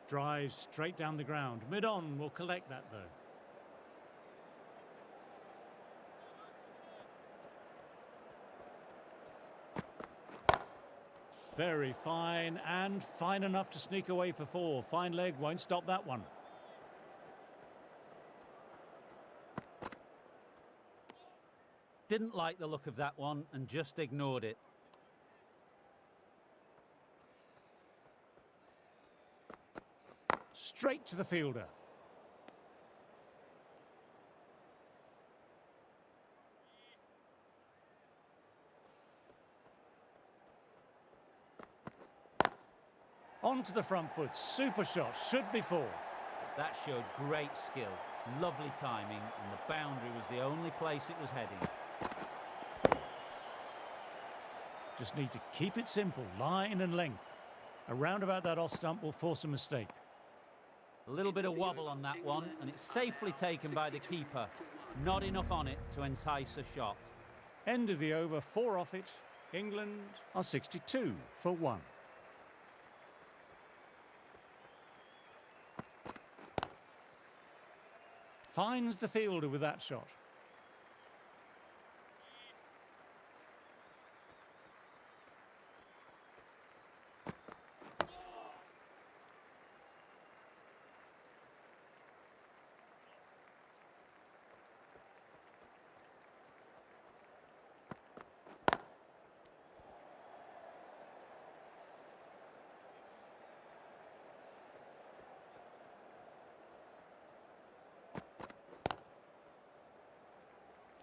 Drives straight down the ground. Mid-on will collect that, though. Very fine, and fine enough to sneak away for 4. Fine leg, won't stop that one. Didn't like the look of that one and just ignored it. Straight to the fielder. Onto the front foot. Super shot. Should be 4. That showed great skill, lovely timing, and the boundary was the only place it was heading. Just need to keep it simple, line and length. Around about that off stump will force a mistake. A little bit of wobble on that one, and it's safely taken by the keeper. Not enough on it to entice a shot. End of the over, 4 off it. England are 62 for 1. Finds the fielder with that shot.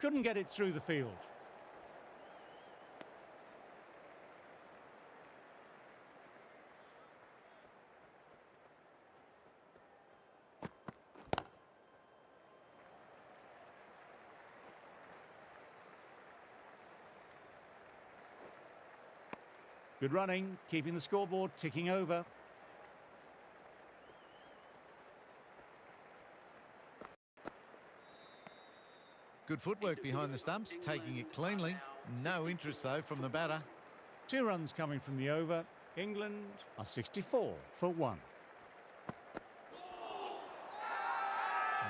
Couldn't get it through the field. Good running, keeping the scoreboard ticking over. Good footwork behind the stumps, taking it cleanly. No interest, though, from the batter. 2 runs coming from the over. England are 64 for 1.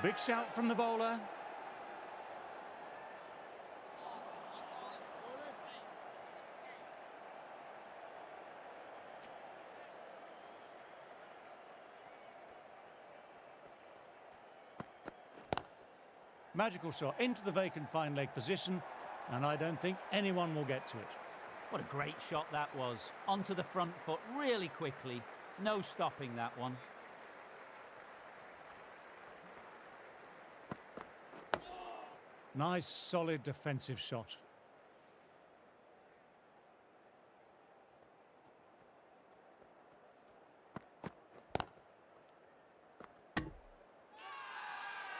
Big shout from the bowler. Magical shot into the vacant fine leg position, and I don't think anyone will get to it. What a great shot that was. Onto the front foot really quickly. No stopping that one. Nice, solid defensive shot.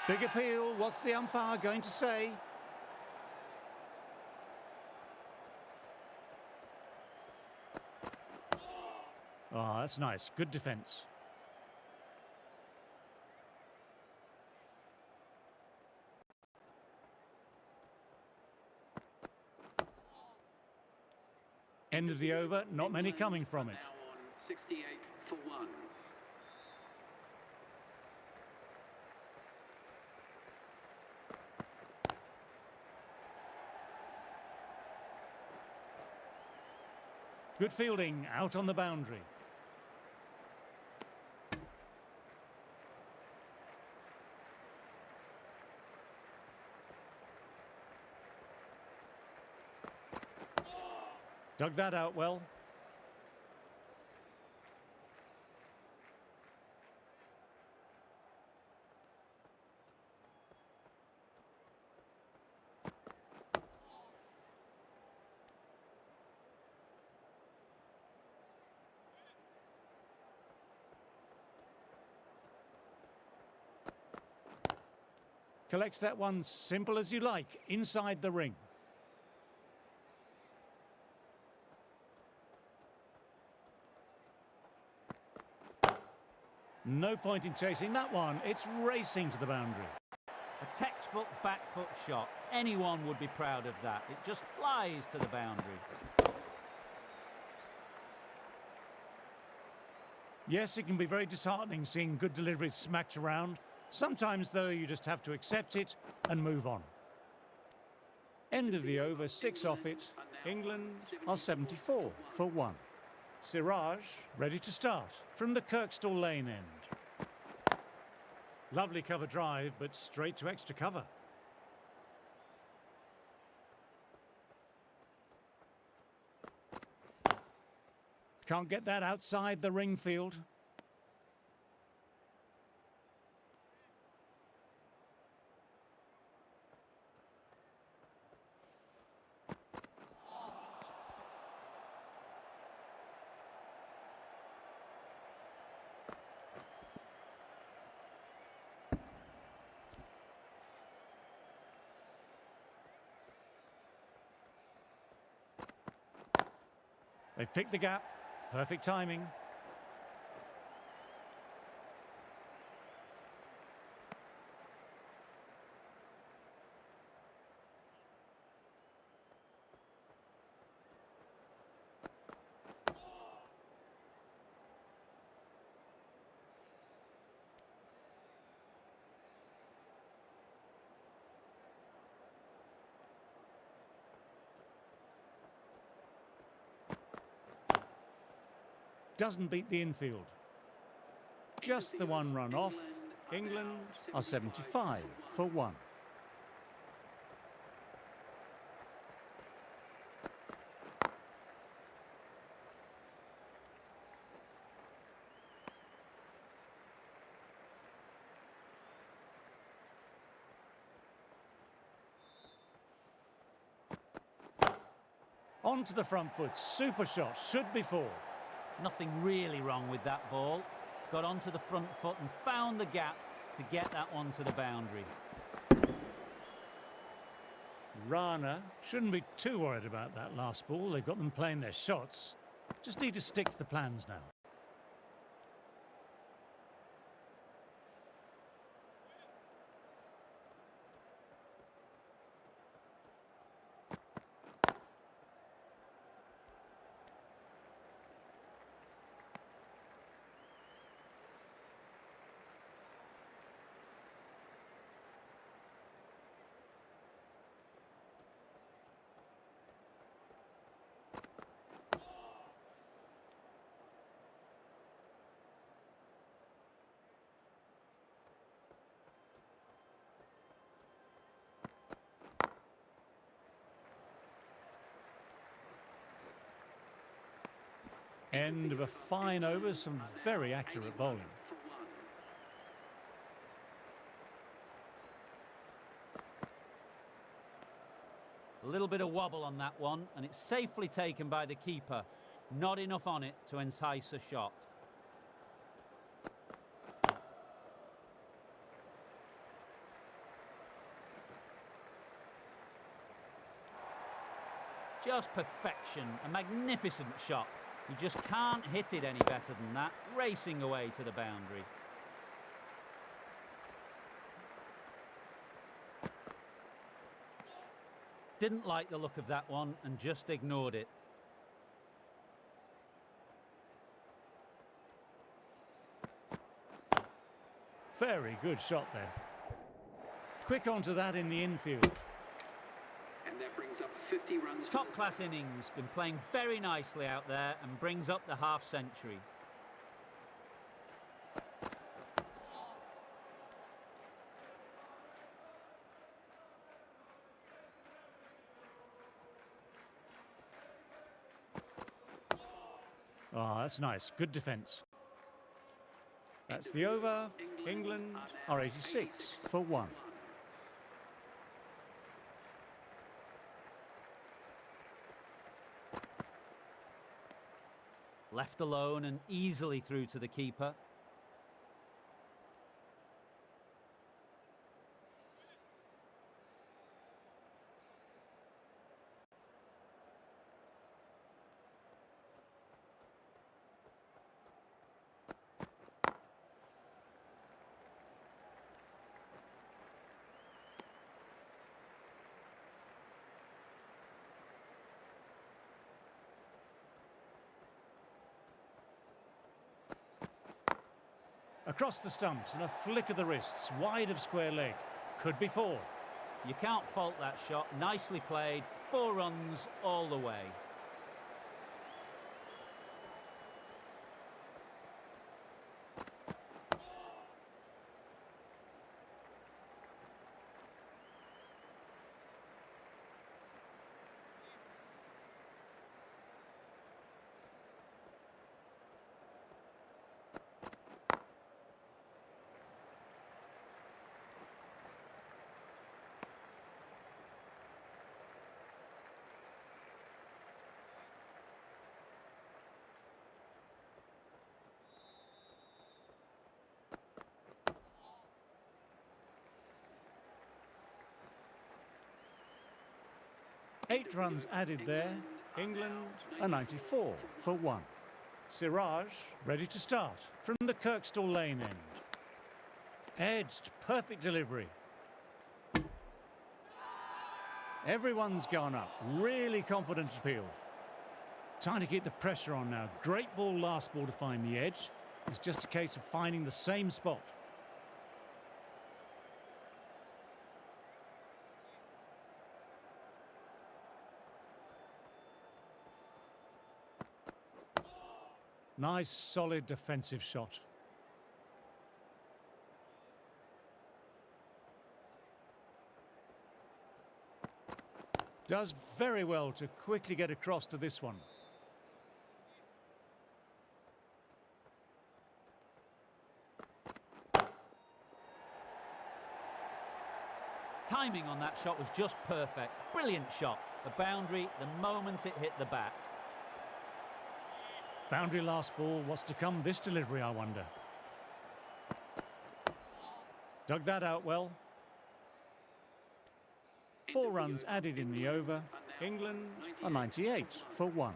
Big appeal. What's the umpire going to say? Oh, that's nice. Good defence. End of the over. Not many coming from it. 68 for 1. Good fielding out on the boundary. Dug that out well. Collects that one simple as you like, inside the ring. No point in chasing that one. It's racing to the boundary. A textbook back foot shot. Anyone would be proud of that. It just flies to the boundary. Yes, it can be very disheartening seeing good deliveries smacked around. Sometimes, though, you just have to accept it and move on. End of the over, 6 off it. England are 74 for 1. Siraj ready to start from the Kirkstall Lane end. Lovely cover drive, but straight to extra cover. Can't get that outside the ring field. They've picked the gap. Perfect timing. Doesn't beat the infield. Just the one run off. England are 75 for 1. On to the front foot. Super shot. Should be 4. Nothing really wrong with that ball. Got onto the front foot and found the gap to get that one to the boundary. Rana shouldn't be too worried about that last ball. They've got them playing their shots. Just need to stick to the plans now. End of a fine over, some very accurate bowling. A little bit of wobble on that one, and it's safely taken by the keeper. Not enough on it to entice a shot. Just perfection, a magnificent shot. You just can't hit it any better than that, racing away to the boundary. Didn't like the look of that one and just ignored it. Very good shot there. Quick onto that in the infield. And that brings up 50 runs. Top class innings, been playing very nicely out there and brings up the half century. Oh, that's nice. Good defence. That's the over. England are 86 for 1. Left alone and easily through to the keeper. Across the stumps and a flick of the wrists, wide of square leg. Could be 4. You can't fault that shot. Nicely played. 4 runs all the way. Eight runs added there. England a 94 for 1. Siraj ready to start from the Kirkstall Lane end. Edged, perfect delivery. Everyone's gone up. Really confident appeal. Time to keep the pressure on now. Great ball last ball to find the edge. It's just a case of finding the same spot. Nice, solid defensive shot. Does very well to quickly get across to this one. Timing on that shot was just perfect. Brilliant shot. A boundary the moment it hit the bat. Boundary last ball. What's to come this delivery, I wonder. Dug that out well. 4 runs added in the over. England a 98 for 1.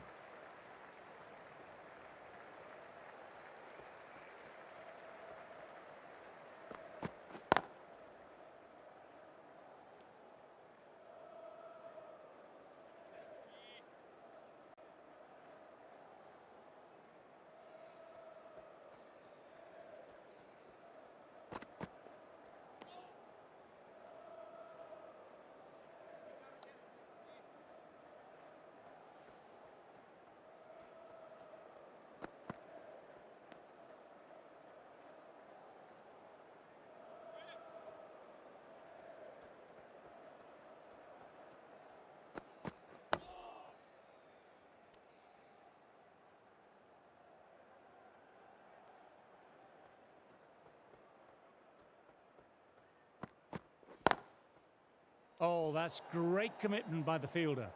Oh, that's great commitment by the fielder.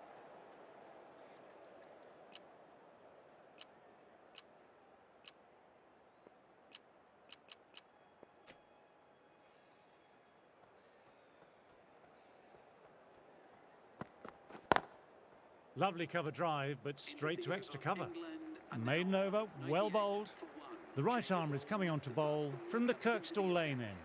Lovely cover drive, but straight to extra cover. Maiden over, well bowled. The right arm is coming on to bowl from the Kirkstall Lane end.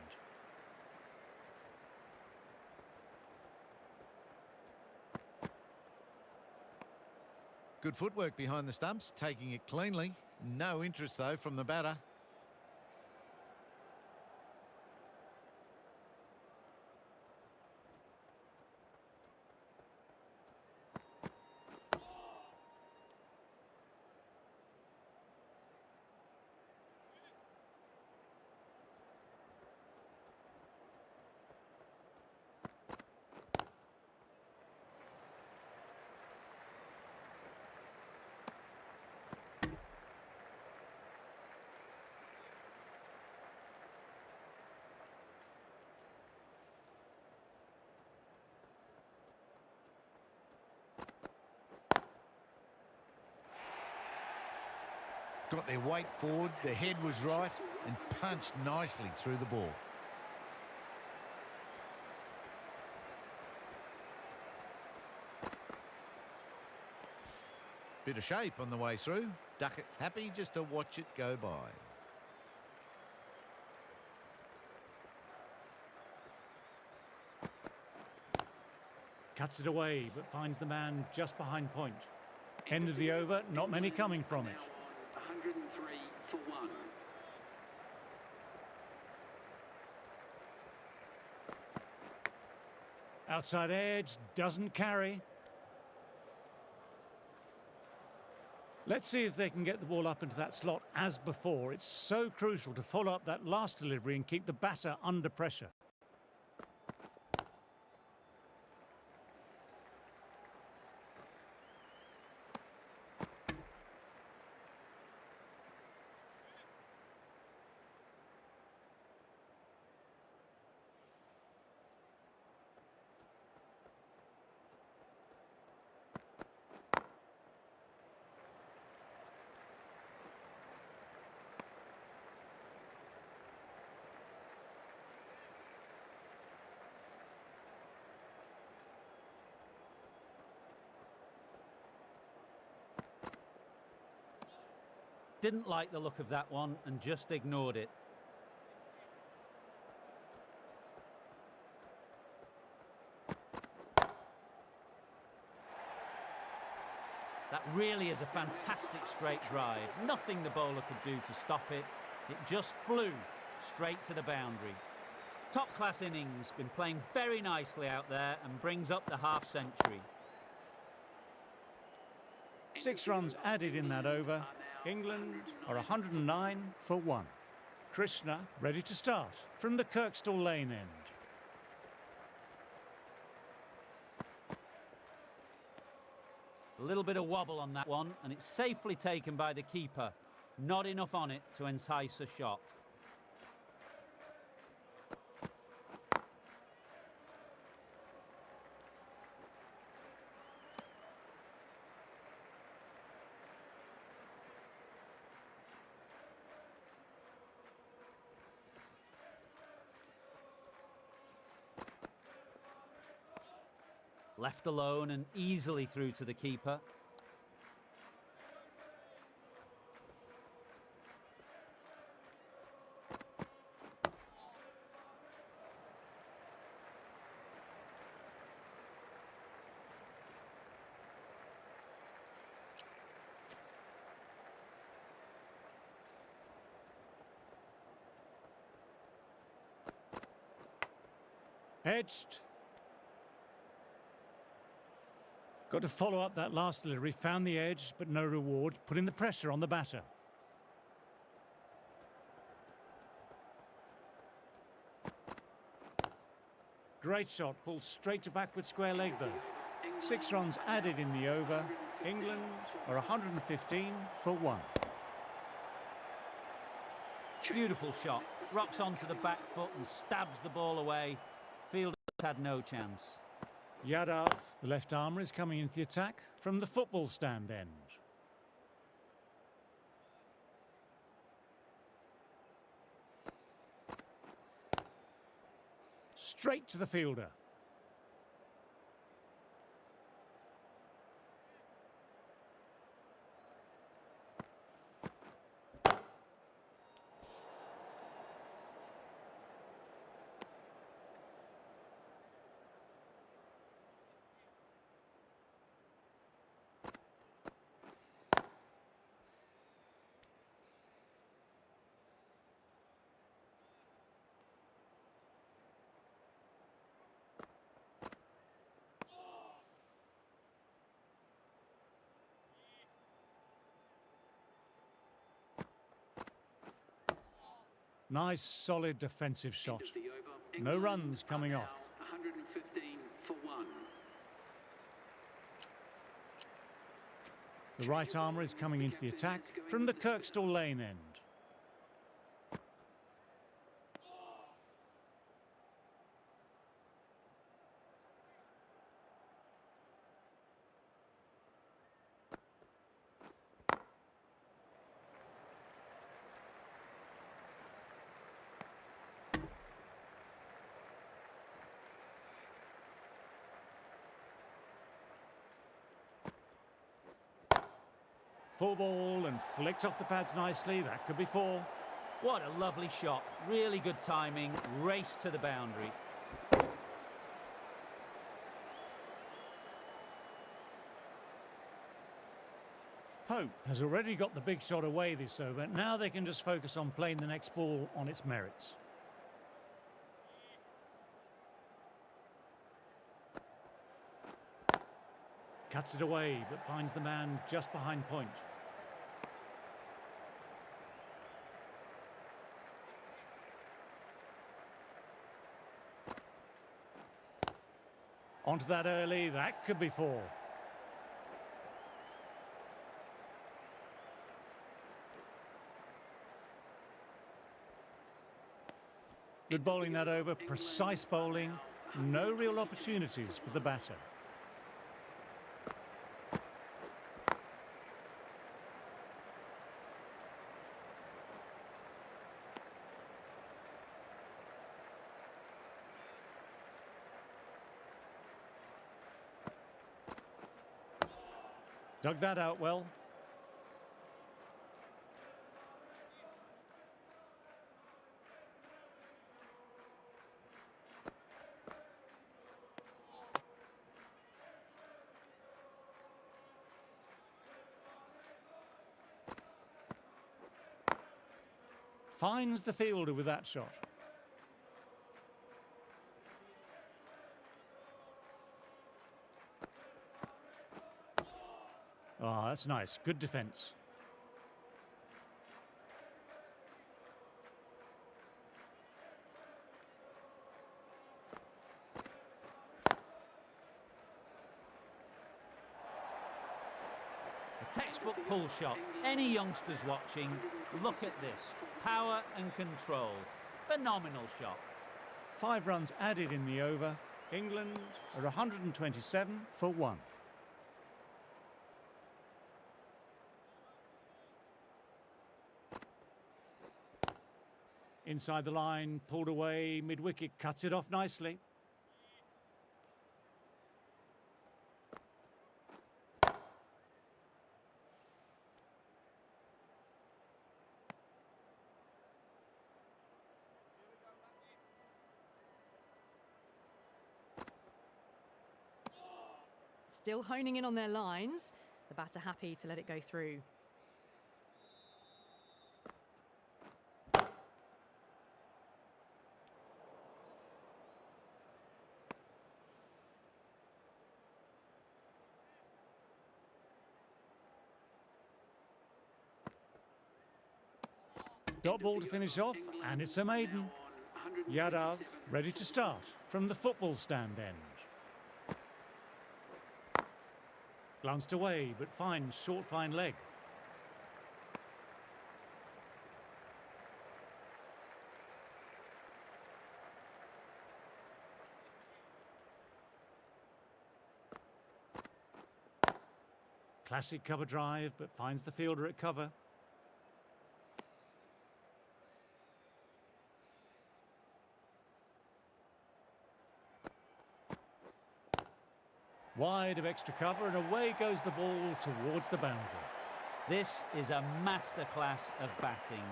Good footwork behind the stumps, taking it cleanly. No interest, though, from the batter. Got their weight forward, their head was right, and punched nicely through the ball. Bit of shape on the way through. Duckett's happy just to watch it go by. Cuts it away, but finds the man just behind point. End of the over, not many coming from it. 103 for 1. Outside edge, doesn't carry. Let's see if they can get the ball up into that slot as before. It's so crucial to follow up that last delivery and keep the batter under pressure. Didn't like the look of that one and just ignored it. That really is a fantastic straight drive. Nothing the bowler could do to stop it. It just flew straight to the boundary. Top-class innings, been playing very nicely out there and brings up the half-century. 6 runs added in that over. England are 109 for 1. Krishna ready to start from the Kirkstall Lane end. A little bit of wobble on that one, and it's safely taken by the keeper. Not enough on it to entice a shot. Left alone and easily through to the keeper. Edged. Got to follow up that last delivery, found the edge, but no reward, putting the pressure on the batter. Great shot, pulled straight to backward square leg though. 6 runs added in the over. England are 115 for 1. Beautiful shot. Rocks onto the back foot and stabs the ball away. Fielder had no chance. Yadav, the left armour, is coming into the attack from the football stand end. Straight to the fielder. Nice, solid defensive shot. No runs coming off. 115 for 1. The right armour is coming into the attack from the Kirkstall Lane end. Full ball and flicked off the pads nicely. That could be 4. What a lovely shot. Really good timing. Race to the boundary. Pope has already got the big shot away this over. Now they can just focus on playing the next ball on its merits. Cuts it away, but finds the man just behind point. Onto that early, that could be 4. Good bowling that over, precise bowling, no real opportunities for the batter. Dug that out well. Finds the fielder with that shot. Oh, that's nice. Good defence. A textbook pull shot. Any youngsters watching, look at this. Power and control. Phenomenal shot. 5 runs added in the over. England are 127 for 1. Inside the line, pulled away, mid-wicket, cuts it off nicely. Still honing in on their lines. The batter happy to let it go through. Dot ball to finish off, and it's a maiden. Yadav ready to start from the football stand end. Glanced away, but finds short fine leg. Classic cover drive, but finds the fielder at cover. Wide of extra cover, and away goes the ball towards the boundary. This is a masterclass of batting.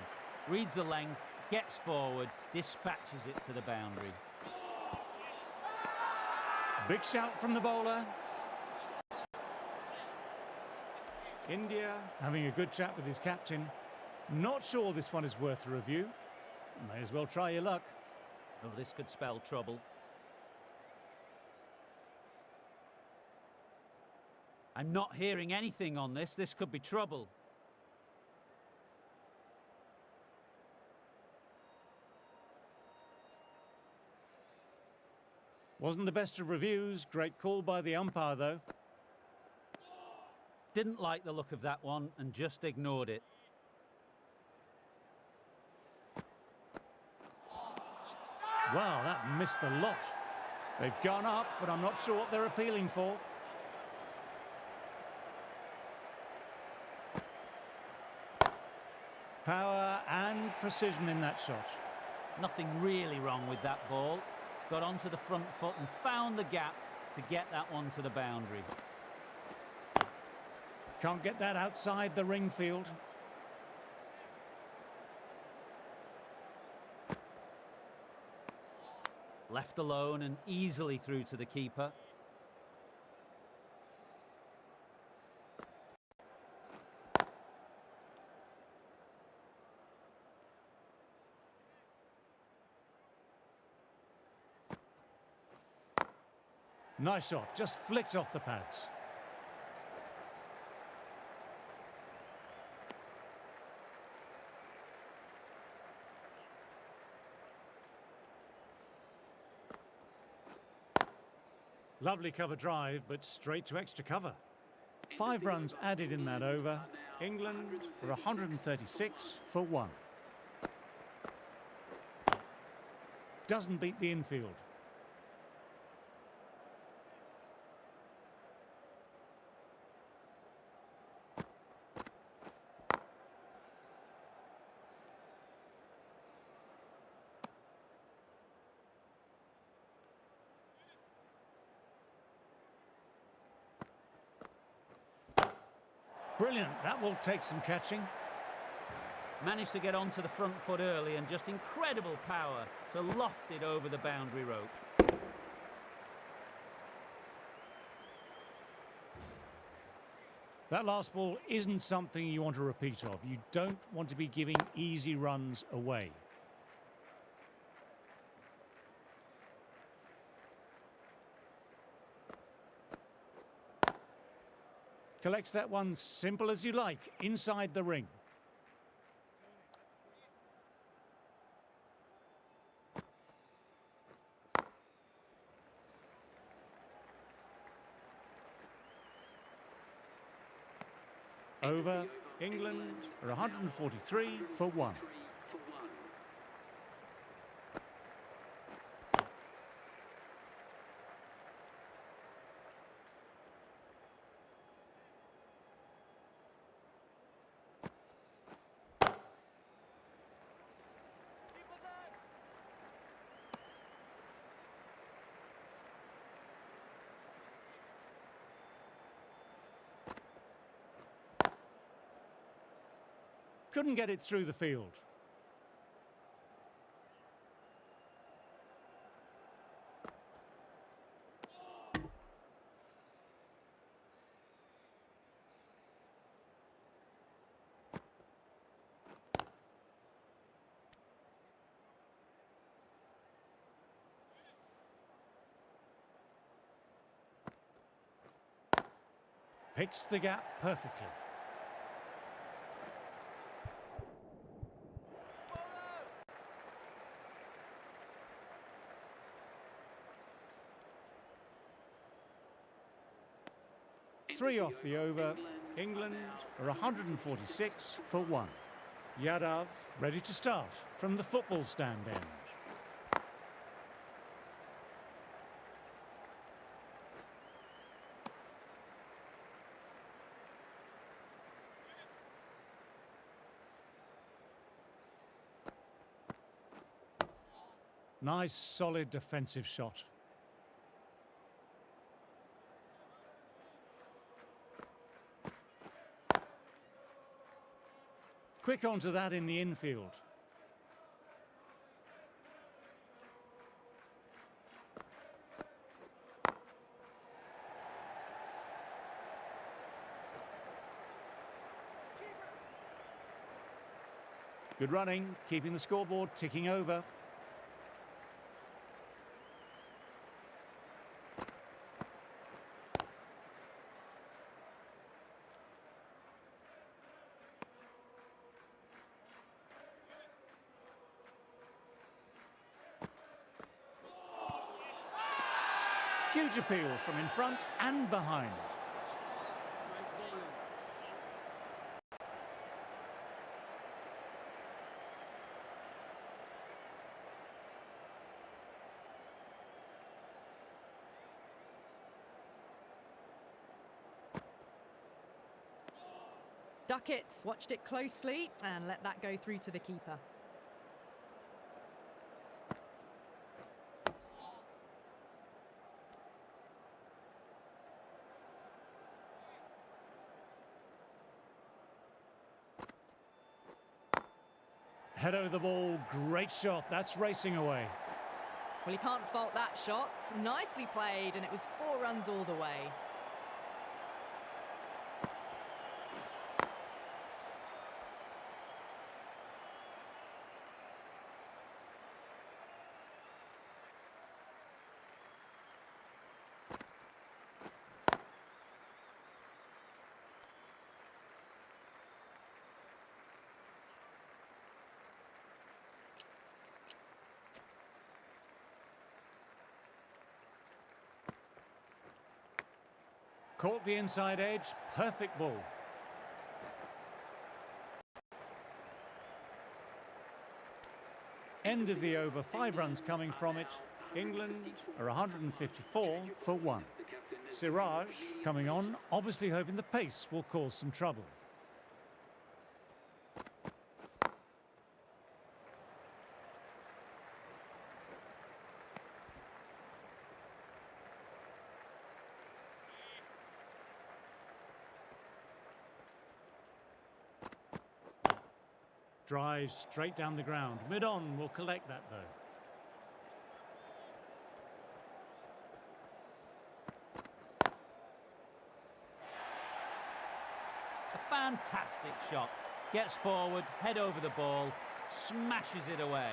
Reads the length, gets forward, dispatches it to the boundary. Big shout from the bowler. India having a good chat with his captain. Not sure this one is worth a review. May as well try your luck. Oh, this could spell trouble. I'm not hearing anything on this. This could be trouble. Wasn't the best of reviews. Great call by the umpire, though. Didn't like the look of that one and just ignored it. Wow, that missed a lot. They've gone up, but I'm not sure what they're appealing for. Power and precision in that shot. Nothing really wrong with that ball. Got onto the front foot and found the gap to get that one to the boundary. Can't get that outside the ring field. Left alone and easily through to the keeper. Nice shot, just flicked off the pads. Lovely cover drive, but straight to extra cover. 5 runs added in that over. England were 136 for 1. Doesn't beat the infield. Brilliant, that will take some catching. Managed to get onto the front foot early and just incredible power to loft it over the boundary rope. That last ball isn't something you want to repeat of. You don't want to be giving easy runs away. Collects that one simple as you like, inside the ring. Over. England are 143 for 1. Couldn't get it through the field. Picks the gap perfectly. Three off the over. England are 146 for 1. Yadav ready to start from the football stand end. Nice, solid defensive shot. Quick onto that in the infield. Good running, keeping the scoreboard ticking over. Huge appeal from in front and behind. Duckett watched it closely and let that go through to the keeper. Head over the ball, great shot, that's racing away. Well, you can't fault that shot. Nicely played, and it was 4 runs all the way. Caught the inside edge, perfect ball. End of the over, 5 runs coming from it. England are 154 for 1. Siraj coming on, obviously hoping the pace will cause some trouble. Drives straight down the ground. Mid-on will collect that though. A fantastic shot. Gets forward, head over the ball, smashes it away.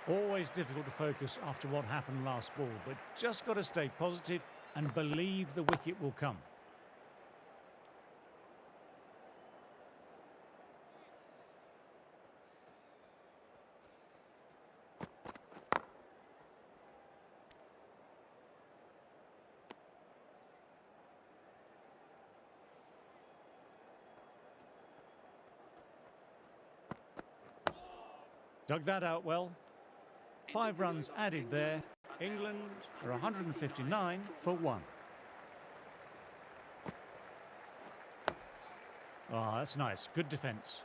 Always difficult to focus after what happened last ball, but just got to stay positive and believe the wicket will come. Dug that out well. 5 runs added there. England are 159 for 1. Ah, that's nice. Good defence.